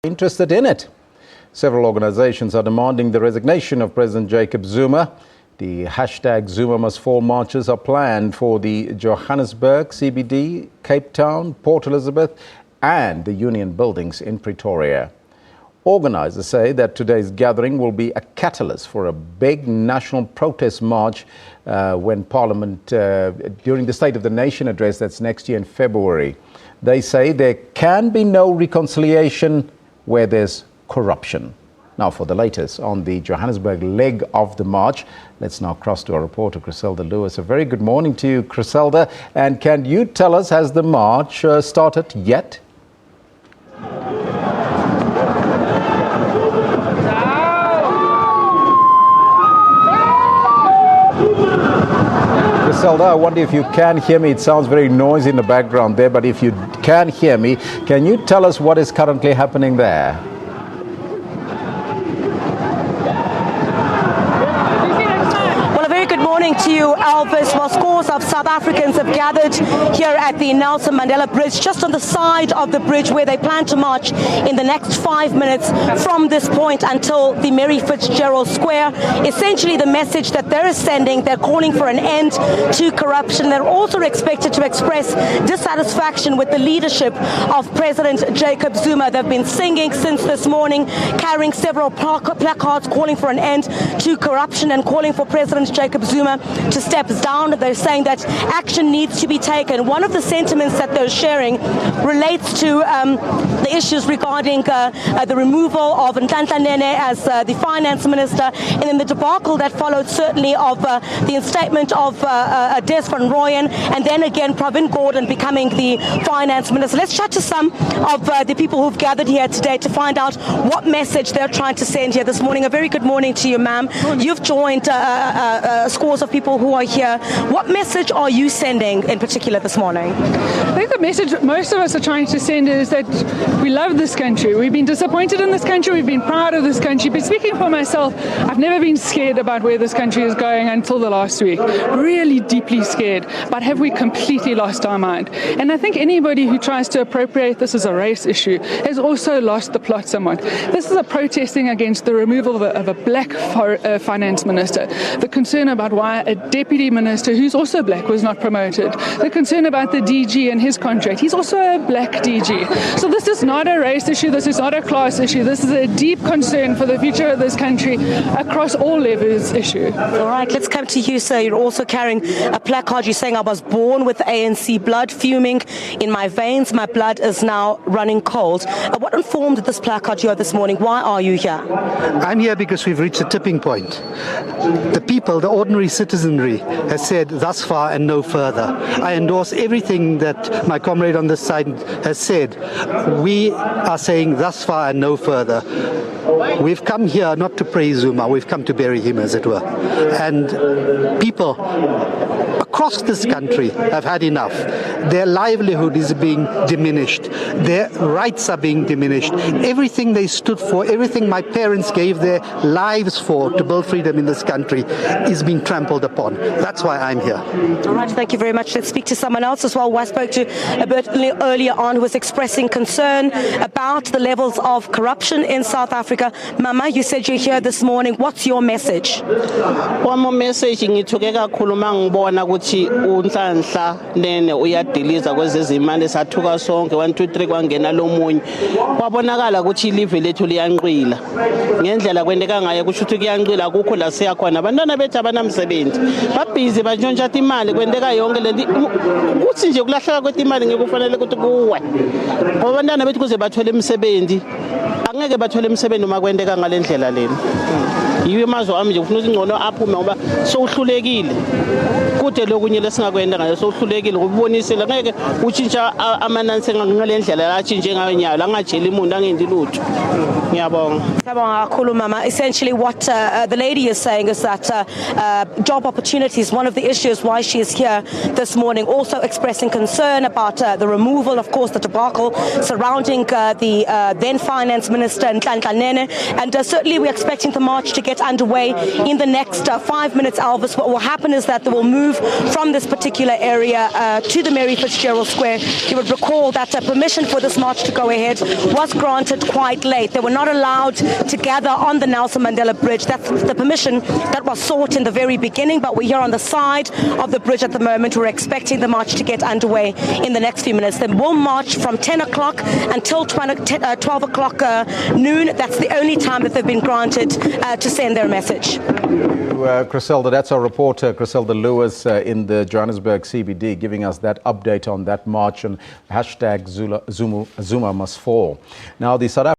interested in it. Several organizations are demanding the resignation of President Jacob Zuma. The hashtag Zuma Must Fall marches are planned for the Johannesburg CBD, Cape Town, Port Elizabeth and the Union buildings in Pretoria. Organisers say that today's gathering will be a catalyst for a big national protest march when Parliament, during the State of the Nation address that's next year in February. They say there can be no reconciliation where there's corruption. Now, for the latest on the Johannesburg leg of the march, let's now cross to our reporter, Chriselda Lewis. A very good morning to you, Chriselda. And can you tell us, has the march started yet? Chriselda, I wonder if you can hear me. It sounds very noisy in the background there, but if you can hear me, can you tell us what is currently happening there? To you, Elvis. Well, scores of South Africans have gathered here at the Nelson Mandela Bridge, just on the side of the bridge where they plan to march in the next 5 minutes from this point until the Mary Fitzgerald Square. Essentially, the message that they're sending, they're calling for an end to corruption. They're also expected to express dissatisfaction with the leadership of President Jacob Zuma. They've been singing since this morning, carrying several placards calling for an end to corruption and calling for President Jacob Zuma to step down. They're saying that action needs to be taken. One of the sentiments that they're sharing relates to the issues regarding the removal of Nhlanhla as the finance minister, and then the debacle that followed certainly of the instatement of Des van Rooyen, and then again Pravin Gordhan becoming the finance minister. Let's chat to some of the people who've gathered here today to find out what message they're trying to send here this morning. A very good morning to you, ma'am. You've joined scores of people who are here. What message are you sending in particular this morning? I think the message most of us are trying to send is that we love this country. We've been disappointed in this country. We've been proud of this country. But speaking for myself, I've never been scared about where this country is going until the last week. Really deeply scared. But have we completely lost our mind? And I think anybody who tries to appropriate this as a race issue has also lost the plot somewhat. This is a protesting against the removal of a black finance minister. The concern about why a deputy minister who's also black was not promoted. The concern about the DG and his contract. He's also a black DG. So this is not a race issue. This is not a class issue. This is a deep concern for the future of this country across all levels issue. All right, let's come to you, sir. You're also carrying a placard. You're saying I was born with ANC blood fuming in my veins. My blood is now running cold. What informed this placard here this morning? Why are you here? I'm here because we've reached a tipping point. The people, the ordinary citizenry, has said thus far and no further. I endorse everything that my comrade on this side has said. We are saying thus far and no further. We've come here not to praise Zuma, we've come to bury him, as it were. And people across this country have had enough. Their livelihood is being diminished. Their rights are being diminished. Everything they stood for, everything my parents gave their lives for to build freedom in this country is being trampled upon. That's why I'm here. All right, thank you very much. Let's speak to someone else as well, who I spoke to a bit earlier on, who was expressing concern about the levels of corruption in South Africa. Mama, you said you're here this morning. What's your message? One more message ngithuke kakhulu mangibona ukuthi uNhlanhla nene uyadiliza kwezezimali sathuka sonke 1 2 3 kwangena lomunye kwabonakala ukuthi ilive lethu liyanqila ngendlela kwendeka ngaye kusho ukuthi kuyanqila akukho la siya khona abantwana bethu abanamsebenzi babhizi bantshontsha imali kwendeka yonke lento ukuthi nje kulahleka kwetimali ngikufanele ukuthi kuwe ngoba abantwana bethu kuze bathole imisebenzi angeke bathole imisebenzi uma kwendeka ngalendlela leni yiwe mazo ami nje ufuna ukuthi ingcono aphume ngoba sowuhlulekile kude lokunye lesingakwenda ngayo sowuhlulekile ukubonisela ngeke utshintsha amanansi ngalendlela la tshintshe ngayo nyawo la ngajeli umuntu angendi lutho ngiyabonga. Sabonga kakhulu, Mama. Essentially what the lady is saying is that job opportunities, one of the issues why she is here this morning, also expressing concern about the removal, of course, the debacle surrounding the then finance minister Nhlanhla, and certainly we're expecting the march to get underway in the next 5 minutes, Elvis. What will happen is that that they will move from this particular area to the Mary Fitzgerald Square. You would recall that permission for this march to go ahead was granted quite late. They were not allowed to gather on the Nelson Mandela Bridge. That's the permission that was sought in the very beginning, but we're here on the side of the bridge at the moment. We're expecting the march to get underway in the next few minutes. They will march from 10 o'clock until 12 o'clock noon. That's the only time that they've been granted to send their message. Chriselda, that's our reporter, Chriselda Lewis, in the Johannesburg CBD, giving us that update on that march and hashtag Zuma must fall. Now, the South